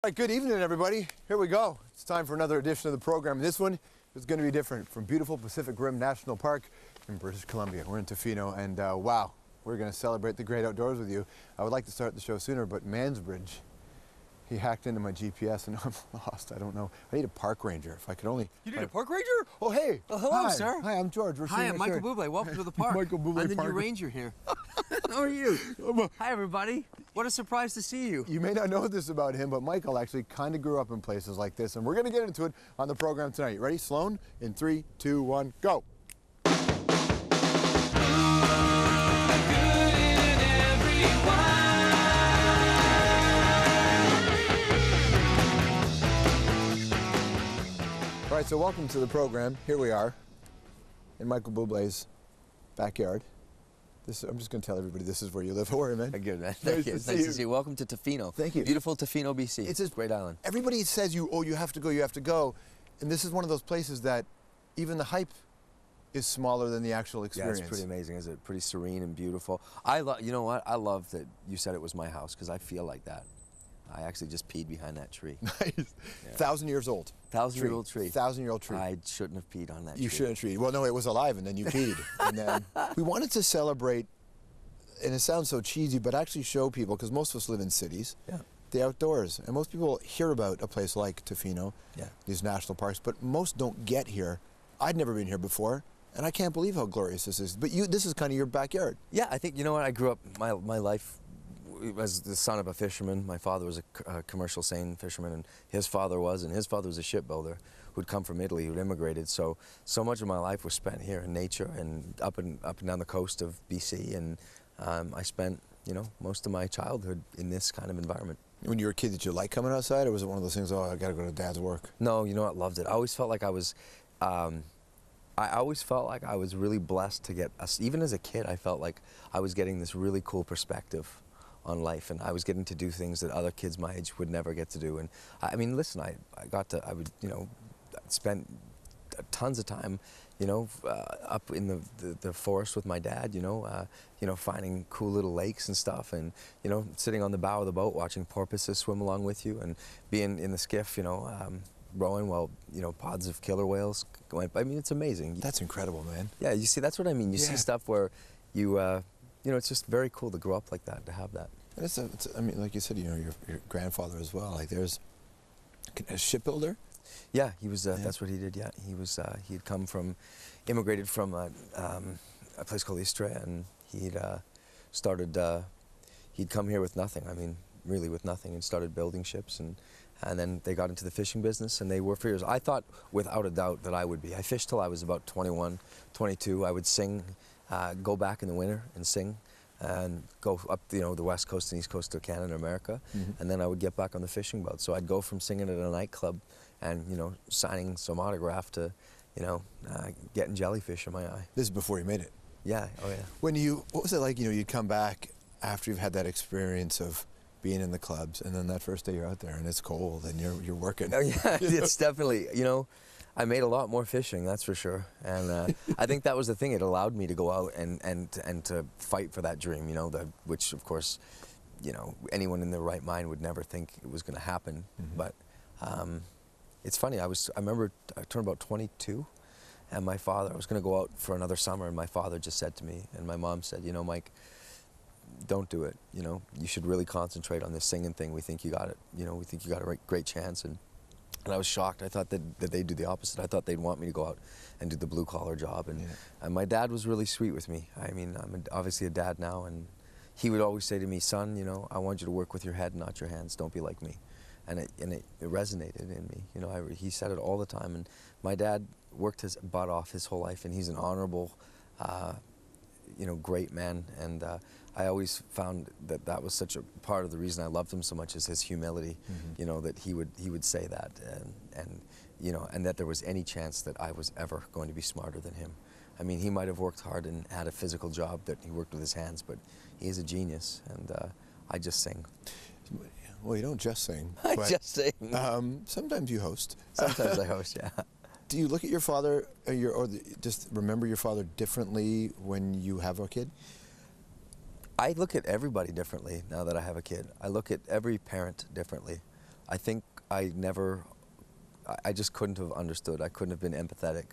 All right, good evening, everybody. Here we go. It's time for another edition of the program. This one is going to be different from beautiful Pacific Rim National Park in British Columbia. We're in Tofino, and wow, we're going to celebrate the great outdoors with you. I would like to start the show sooner, but Mansbridge, he hacked into my GPS, and I'm lost. I don't know. I need a park ranger. If I could only... You need a park ranger? Oh, hey. Oh, hello, Hi. sir. Hi, I'm George. Hi, I'm Michael Bublé. Welcome to the park. Michael Bublé. I'm the new ranger here. How are you? Hi, everybody. What a surprise to see you. You may not know this about him, but Michael actually kind of grew up in places like this, and we're going to get into it on the program tonight. You ready? Sloan? In 3, 2, 1, go. All right, so welcome to the program. Here we are in Michael Bublé's backyard. I'm just going to tell everybody this is where you live. How are you, man? Good, man. Thank you. Nice to see you. Welcome to Tofino. Thank you. Beautiful Tofino, BC. It's a great island. Everybody says you have to go, you have to go. And this is one of those places that even the hype is smaller than the actual experience. Yeah, it's pretty amazing, isn't it? Pretty serene and beautiful. You know what? I love that you said it was my house, because I feel like that. I actually just peed behind that tree. Nice. Yeah. 1,000 years old. 1,000-year-old tree. 1,000-year-old tree. I shouldn't have peed on that tree. You shouldn't have peed. Well, no, it was alive, and then you peed. And then we wanted to celebrate, and it sounds so cheesy, but actually show people, because most of us live in cities, the outdoors. And most people hear about a place like Tofino, these national parks, but most don't get here. I'd never been here before, and I can't believe how glorious this is. But this is kind of your backyard. Yeah, I think, you know what, I grew up, my life as the son of a fisherman. My father was a commercial seine fisherman, and his father was a shipbuilder who'd come from Italy, who'd immigrated. So much of my life was spent here in nature and up and down the coast of BC, and I spent, you know, most of my childhood in this kind of environment. When you were a kid, did you like coming outside, or was it one of those things, oh, I gotta go to Dad's work? No, you know what, loved it. I always felt like I was really blessed to get, even as a kid, I felt like I was getting this really cool perspective on life, and I was getting to do things that other kids my age would never get to do. And I mean, listen, I would, you know, spend tons of time, you know, up in the forest with my dad, you know, finding cool little lakes and stuff, and, you know, sitting on the bow of the boat watching porpoises swim along with you, and being in the skiff, you know, rowing while, you know, pods of killer whales going. I mean, it's amazing. That's incredible, man. Yeah, you see, that's what I mean. You see stuff where you know, it's just very cool to grow up like that, to have that. And I mean, like you said, you know, your grandfather as well. Like, there's a shipbuilder. Yeah, he was. That's what he did. Yeah, he was. He'd immigrated from a place called Istria, and he'd come here with nothing. I mean, really with nothing, and started building ships, and then they got into the fishing business, and they were for years. I thought, without a doubt, that I would be. I fished till I was about 21, 22. I would sing. Go back in the winter and sing, and go up, you know, the west coast and east coast of Canada and America, and then I would get back on the fishing boat. So I'd go from singing at a nightclub and, you know, signing some autograph to, you know, getting jellyfish in my eye. This is before you made it. Yeah, oh yeah. What was it like, you know, you'd come back after you've had that experience of being in the clubs, and then that first day you're out there and it's cold and you're working. Oh yeah, it's definitely, you know, I made a lot more fishing, that's for sure, and I think that was the thing. It allowed me to go out and to fight for that dream, you know, which of course, you know, anyone in their right mind would never think it was going to happen. But it's funny. I remember I turned about 22, and my father. I was going to go out for another summer, and my father just said to me, and my mom said, you know, Mike, don't do it. You know, you should really concentrate on this singing thing. We think you got it. You know, we think you got a great chance. And I was shocked. I thought that they'd do the opposite. I thought they'd want me to go out and do the blue-collar job. And my dad was really sweet with me. I mean, I'm obviously a dad now, and he would always say to me, son, you know, I want you to work with your head, not your hands. Don't be like me. And it resonated in me. You know, he said it all the time. And my dad worked his butt off his whole life, and he's an honorable, you know, great man. And I always found that was such a part of the reason I loved him so much, is his humility. You know, that he would say that, and you know, and that there was any chance that I was ever going to be smarter than him. I mean, he might have worked hard and had a physical job that he worked with his hands, but he is a genius, and I just sing. Well, you don't just sing. I just sing. Sometimes you host. Sometimes I host, yeah. Do you look at your father, just remember your father differently when you have a kid? I look at everybody differently now that I have a kid. I look at every parent differently. I think I just couldn't have understood. I couldn't have been empathetic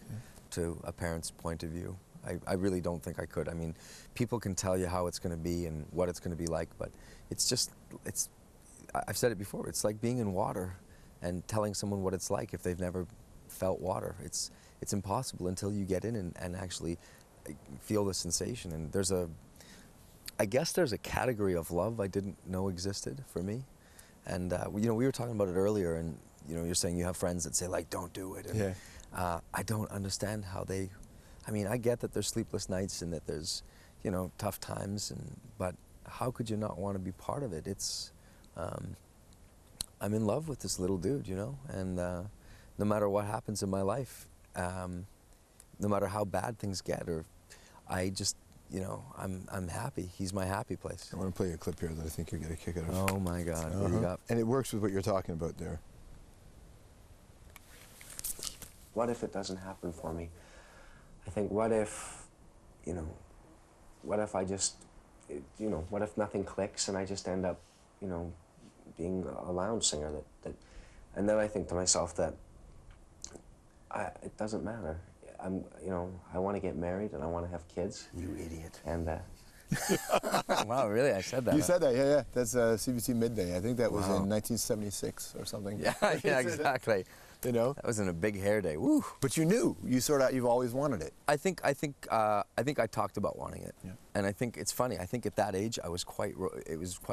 to a parent's point of view. I really don't think I could. I mean, people can tell you how it's going to be and what it's going to be like, but I've said it before, it's like being in water and telling someone what it's like if they've never felt water. It's impossible until you get in and actually feel the sensation. And I guess there's a category of love I didn't know existed for me. And you know, we were talking about it earlier, and you know, you're saying you have friends that say like, don't do it. And, I don't understand how they, I mean, I get that there's sleepless nights and that there's, you know, tough times, but how could you not want to be part of it? I'm in love with this little dude, you know, and no matter what happens in my life, no matter how bad things get, or I just, you know, I'm happy. He's my happy place. I want to play a clip here that I think you'll get a kick out of. Oh my God, what do you got? And it works with what you're talking about there. What if it doesn't happen for me? I think, what if, you know, what if I just, you know, what if nothing clicks and I just end up, you know, being a lounge singer and then I think to myself that it doesn't matter. You know, I want to get married and I want to have kids. You idiot. And Wow, really? I said that. You said that, yeah. That's CBC Midday. I think that was in 1976 or something. Yeah, yeah, exactly. You know, that was in a big hair day. Woo! But you knew. You've always wanted it. I think I talked about wanting it, and I think it's funny. I think at that age, it was quite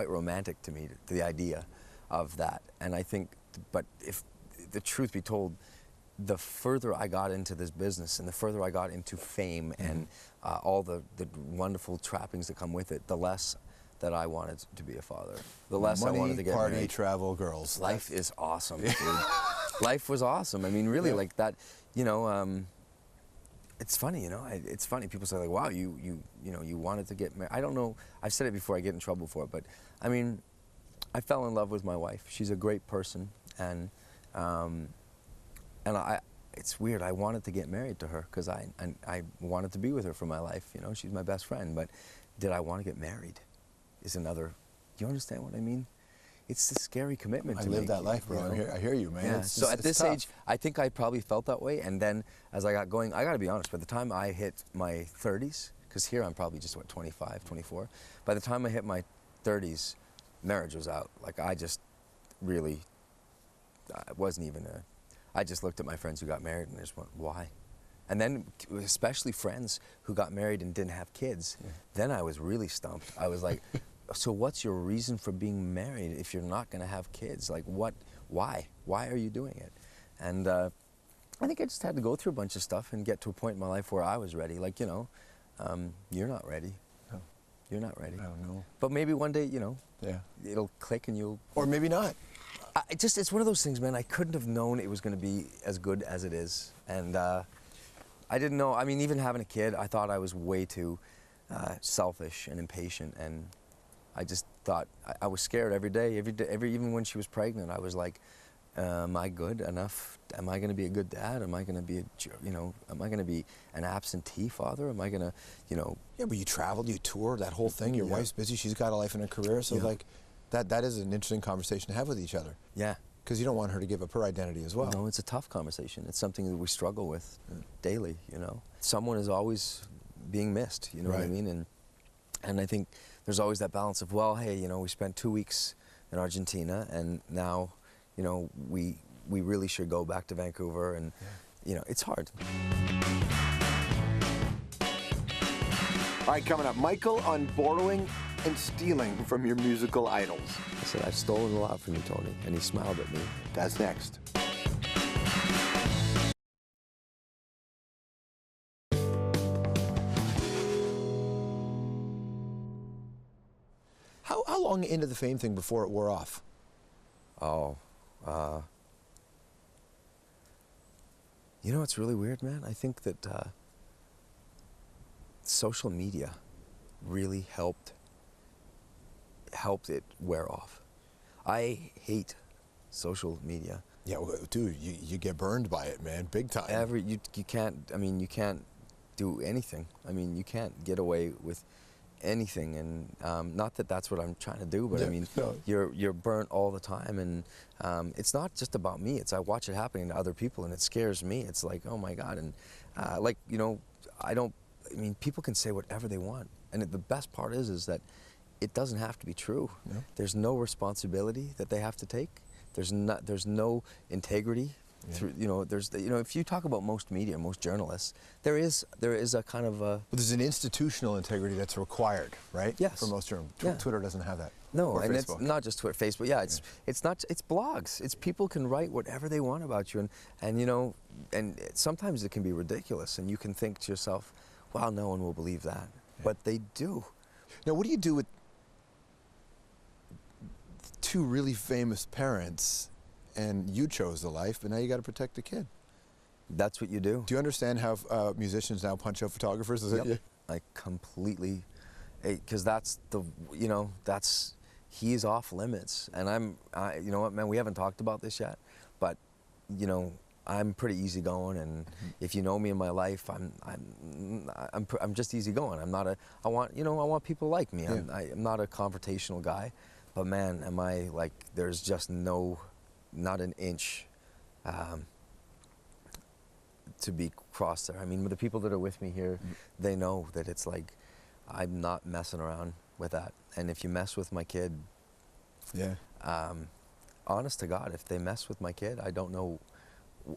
romantic to me, the idea of that. And I think, but if the truth be told, the further I got into this business and the further I got into fame and all the wonderful trappings that come with it, the less that I wanted to be a father. The less Money, I wanted to get party, married. travel, girls. Life is awesome, dude. Life was awesome. I mean, really, like that. You know, it's funny. You know, it's funny. People say like, "Wow, you know, you wanted to get married." I don't know. I've said it before. I get in trouble for it, but I mean, I fell in love with my wife. She's a great person, and it's weird. I wanted to get married to her because I wanted to be with her for my life. You know, she's my best friend. But did I want to get married? Is another. Do you understand what I mean? It's a scary commitment to I live that life, bro. You know? I hear you, man. Yeah. So at this tough. age, I think I probably felt that way. And then as I got going, I got to be honest, by the time I hit my 30s, because here I'm probably just, what, 25, 24. By the time I hit my 30s, marriage was out. Like I just really, it wasn't even I just looked at my friends who got married and I just went, why? And then especially friends who got married and didn't have kids, then I was really stumped. I was like, so what's your reason for being married if you're not going to have kids? Like why? Why are you doing it? And I think I just had to go through a bunch of stuff and get to a point in my life where I was ready. Like, you know, you're not ready. No. You're not ready. I don't know. But maybe one day, you know, yeah, it'll click and you'll... Or maybe not. It's one of those things, man. I couldn't have known it was going to be as good as it is. And I didn't know. I mean, even having a kid, I thought I was way too selfish and impatient. And I just thought, I was scared every day, even when she was pregnant, I was like, am I good enough? Am I going to be a good dad? Am I going to be am I going to be an absentee father? Am I going to, you know? Yeah, but you traveled, you toured, that whole thing. Your wife's busy, she's got a life and a career, so like, that is an interesting conversation to have with each other. Yeah. Because you don't want her to give up her identity as well. No, it's a tough conversation. It's something that we struggle with daily, you know? Someone is always being missed, you know what I mean? And I think there's always that balance of, well, hey, you know, we spent 2 weeks in Argentina, and now, you know, we really should go back to Vancouver, and, you know, it's hard. All right, coming up, Michael on borrowing and stealing from your musical idols. I said, I've stolen a lot from you, Tony, and he smiled at me. That's next. How long into the fame thing before it wore off? Oh, you know, it's really weird, man. I think that social media really helped it wear off. I hate social media. Yeah, well, dude, you get burned by it, man, big time. You can't. I mean, you can't do anything. I mean, you can't get away with anything, and not that that's what I'm trying to do, but I mean, no. you're burnt all the time, and it's not just about me. It's I watch it happening to other people, and it scares me. It's like, oh my God, and like, you know, I mean, people can say whatever they want, and the best part is that it doesn't have to be true. Yeah. There's no responsibility that they have to take. There's no integrity. Yeah. Through, you know, if you talk about most media, most journalists, there is a kind of a... But there's an institutional integrity that's required, right? Yes. For most journalists. Yeah. Twitter doesn't have that. No, or and Facebook. it's not just Twitter, Facebook. Yeah, it's blogs. It's people can write whatever they want about you, and you know, and sometimes it can be ridiculous, and you can think to yourself, "Wow, no one will believe that," but they do. Now, what do you do with two really famous parents, and you chose the life, but now you got to protect the kid? That's what you do. Do you understand how musicians now punch out photographers? Is Yep. it? I completely, because that's he's off limits, and you know what, man, we haven't talked about this yet, but you know, I'm pretty easygoing, and if you know me in my life, I'm just easygoing. I'm not I want people like me. Yeah. I'm not a confrontational guy, but man, am I like, there's just not an inch to be crossed there. I mean, the people that are with me here, they know that it's like, I'm not messing around with that. And if you mess with my kid, Yeah. honest to God, if they mess with my kid, I don't know.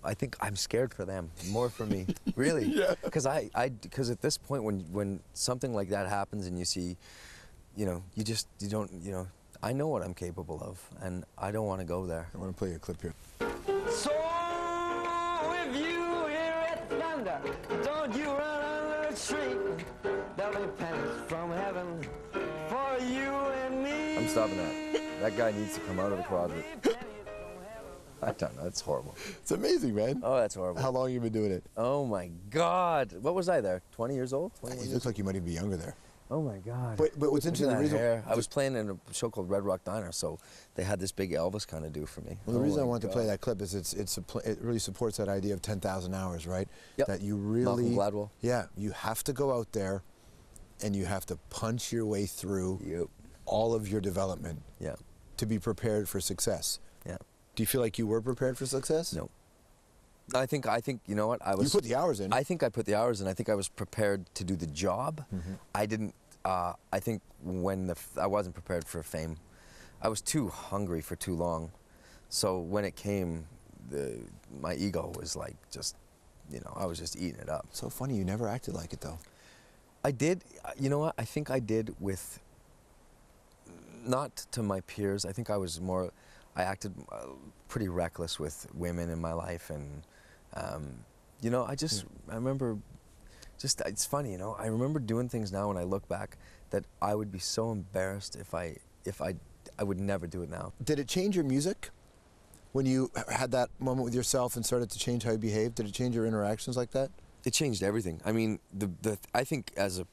I think I'm scared for them, more for me, really. Yeah. Because at this point, when something like that happens, and you see, you know, you don't, you know, I know what I'm capable of, and I don't want to go there. I want to play a clip here. So if you hear it thunder, don't you run under the tree. There'll be pennies from heaven for you and me. I'm stopping that. That guy needs to come out of the closet. I don't know. That's horrible. It's amazing, man. Oh, that's horrible. How long have you been doing it? Oh my God. What was I there? 20 years old? 21 You years look like you might even be younger there. Oh my God. But what's Look at interesting, the that reason hair. I was playing in a show called Red Rock Diner, so they had this big Elvis kind of do for me. Well, the Oh reason I my wanted to play God. that clip is it really supports that idea of 10,000 hours, right? Yep. That you really, Malcolm Gladwell. yeah, you have to go out there, and you have to punch your way through Yep. all of your development Yeah. to be prepared for success. Yeah. Do you feel like you were prepared for success? No. I think you know what, I was. You put the hours in. I think I put the hours in. I think I was prepared to do the job. I didn't. I think when I wasn't prepared for fame, I was too hungry for too long. So when it came, my ego was like just, you know, I was just eating it up. So funny, you never acted like it though. I did. You know what? I think I did with. Not to my peers. I think I was more. I acted pretty reckless with women in my life, and you know, I remember. It's funny, you know. I remember doing things now when I look back that I would be so embarrassed if I would never do it now. Did it change your music when you had that moment with yourself and started to change how you behaved? Did it change your interactions like that? It changed everything. I mean, I think as a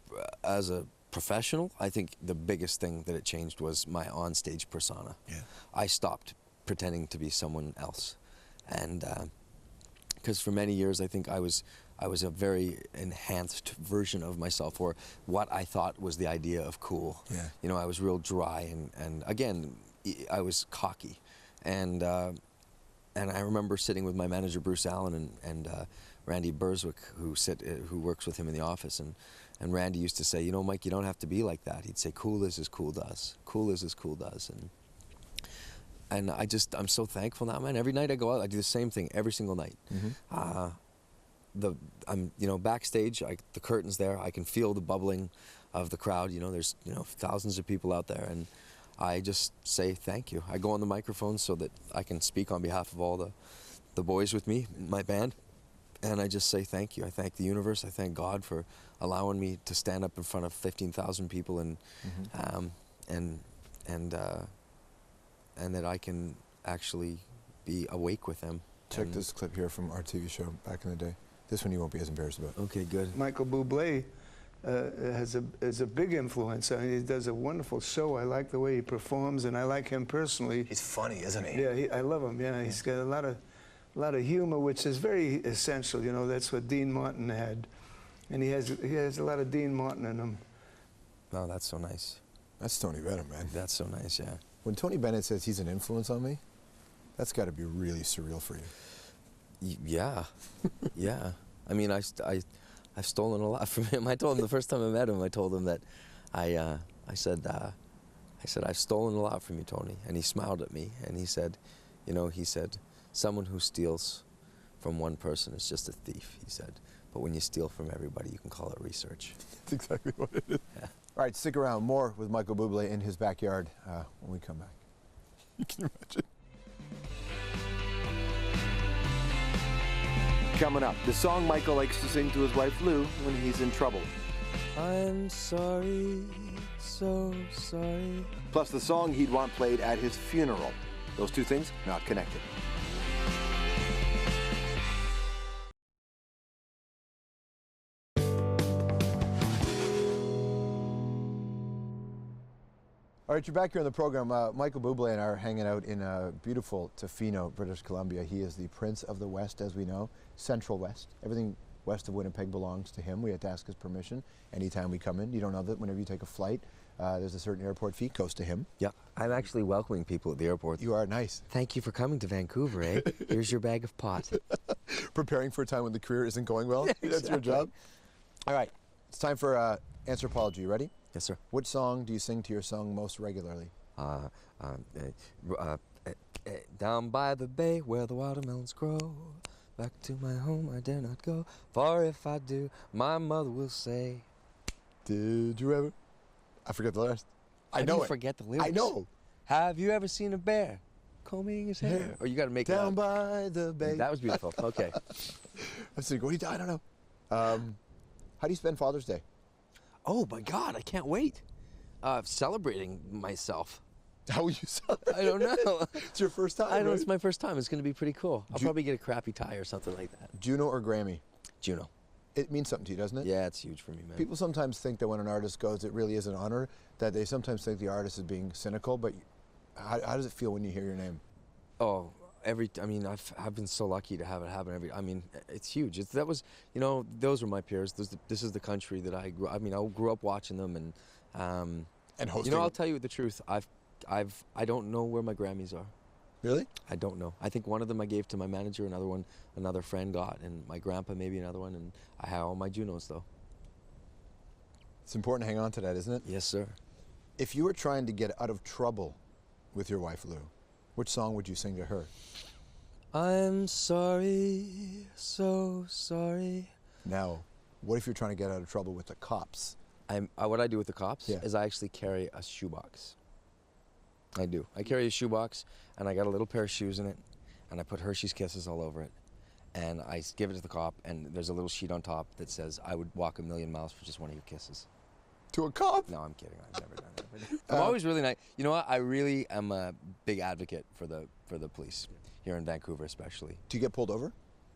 professional, I think the biggest thing that it changed was my onstage persona. Yeah. I stopped pretending to be someone else, and because for many years I think I was a very enhanced version of myself, or what I thought was the idea of cool. Yeah. You know, I was real dry, and again, I was cocky, and I remember sitting with my manager Bruce Allen and Randy Burswick, who works with him in the office, and Randy used to say, you know, Mike, you don't have to be like that. He'd say, cool is as cool does. Cool is as cool does. And I'm so thankful now, man. Every night I go out, I do the same thing every single night. I'm, you know, backstage, the curtain's there. I can feel the bubbling of the crowd. You know, there's, you know, thousands of people out there, and I just say thank you. I go on the microphone so that I can speak on behalf of all the boys with me, my band, and I just say thank you. I thank the universe. I thank God for allowing me to stand up in front of 15,000 people, and that I can actually be awake with them. Check this clip here from our TV show back in the day. This one you won't be as embarrassed about. Okay, good. Michael Bublé is a big influence. I mean, he does a wonderful show. I like the way he performs, and I like him personally. He's funny, isn't he? Yeah, I love him. Yeah, he's got a lot of humor, which is very essential. You know, that's what Dean Martin had, and he has a lot of Dean Martin in him. Oh, that's so nice. That's Tony Bennett, man. That's so nice, yeah. When Tony Bennett says he's an influence on me, that's got to be really surreal for you. Yeah, yeah. I mean, I've stolen a lot from him. I told him the first time I met him, I told him that I said, I've stolen a lot from you, Tony. And he smiled at me, and he said, someone who steals from one person is just a thief, he said. But when you steal from everybody, you can call it research. That's exactly what it is. Yeah. All right, stick around. More with Michael Bublé in his backyard when we come back. You can imagine. Coming up, the song Michael likes to sing to his wife Lou when he's in trouble. I'm sorry, so sorry. Plus the song he'd want played at his funeral. Those two things not connected. All right, you're back here on the program. Michael Bublé and I are hanging out in beautiful Tofino, British Columbia. He is the Prince of the West, as we know, Central West. Everything west of Winnipeg belongs to him. We have to ask his permission anytime we come in. You don't know that whenever you take a flight, there's a certain airport fee goes to him. Yeah, I'm actually welcoming people at the airport. You are nice. Thank you for coming to Vancouver, eh? Here's your bag of pot. Preparing for a time when the career isn't going well. Yeah, That's your job. All right, it's time for Anthropology. You ready? Yes, sir. Which song do you sing to your song most regularly? Down by the bay where the watermelons grow, back to my home I dare not go, for if I do, my mother will say. Did you ever? I forget the rest. I know it. Forget the lyrics. I know. Have you ever seen a bear combing his hair? Or you got to make Down it up. by the bay. That was beautiful. Okay. I was thinking, what do you do? I don't know. How do you spend Father's Day? Oh my God, I can't wait. Celebrating myself. How will you celebrate? I don't know. It's your first time, I know, right? it's my first time. It's going to be pretty cool. I'll probably get a crappy tie or something like that. Juno or Grammy? Juno. It means something to you, doesn't it? Yeah, it's huge for me, man. People sometimes think that when an artist goes, it really is an honor, that they sometimes think the artist is being cynical, but how does it feel when you hear your name? Oh, I mean, I've been so lucky to have it happen I mean, it's huge. That was, those were my peers. This is the country that I grew up watching them, and hosting. I'll tell you the truth. I don't know where my Grammys are. Really? I don't know. I think one of them I gave to my manager, another one another friend got, and my grandpa maybe another one, and I have all my Junos though. It's important to hang on to that, isn't it? Yes, sir. If you were trying to get out of trouble with your wife Lou, which song would you sing to her? I'm sorry, so sorry. Now, what if you're trying to get out of trouble with the cops? What I do with the cops Yeah. is I actually carry a shoebox. I do. I carry a shoebox, and I got a little pair of shoes in it, and I put Hershey's Kisses all over it, and I give it to the cop, and there's a little sheet on top that says, I would walk 1,000,000 miles for just one of your kisses. To a cop? No, I'm kidding. I've never done that. But I'm always really nice. You know what? I really am a big advocate for the police here in Vancouver, especially. Do you get pulled over?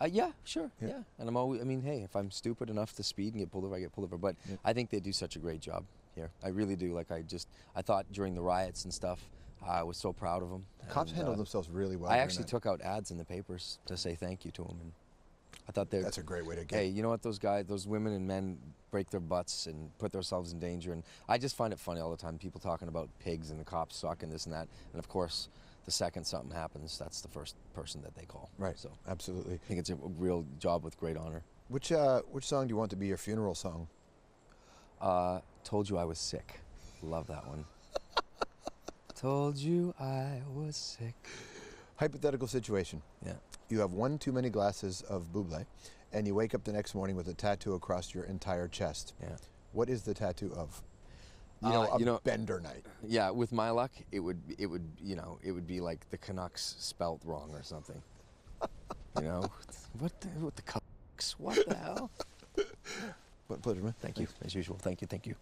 Yeah, sure. Yeah. Yeah. And I'm always, hey, if I'm stupid enough to speed and get pulled over, I get pulled over. But Yeah. I think they do such a great job here. I really do. Like, I thought during the riots and stuff, I was so proud of them. Cops handle themselves really well. I during actually that. took out ads in the papers to say thank you to them. And I thought That's a great way to get. Hey, you know what? Those women and men break their butts and put themselves in danger. And I just find it funny all the time, people talking about pigs and the cops suck and this and that. And of course, the second something happens, that's the first person that they call. Right. So Absolutely. I think it's a real job with great honor. Which song do you want to be your funeral song? Told You I Was Sick. Love that one. Told you I was sick. Hypothetical situation. Yeah. You have one too many glasses of Bublé, and you wake up the next morning with a tattoo across your entire chest. Yeah. What is the tattue of? Bender night. Yeah, with my luck, it would be like the Canucks spelt wrong or something. What the Canucks? What the hell? What pleasure, man. Thank you, as usual. Thank you.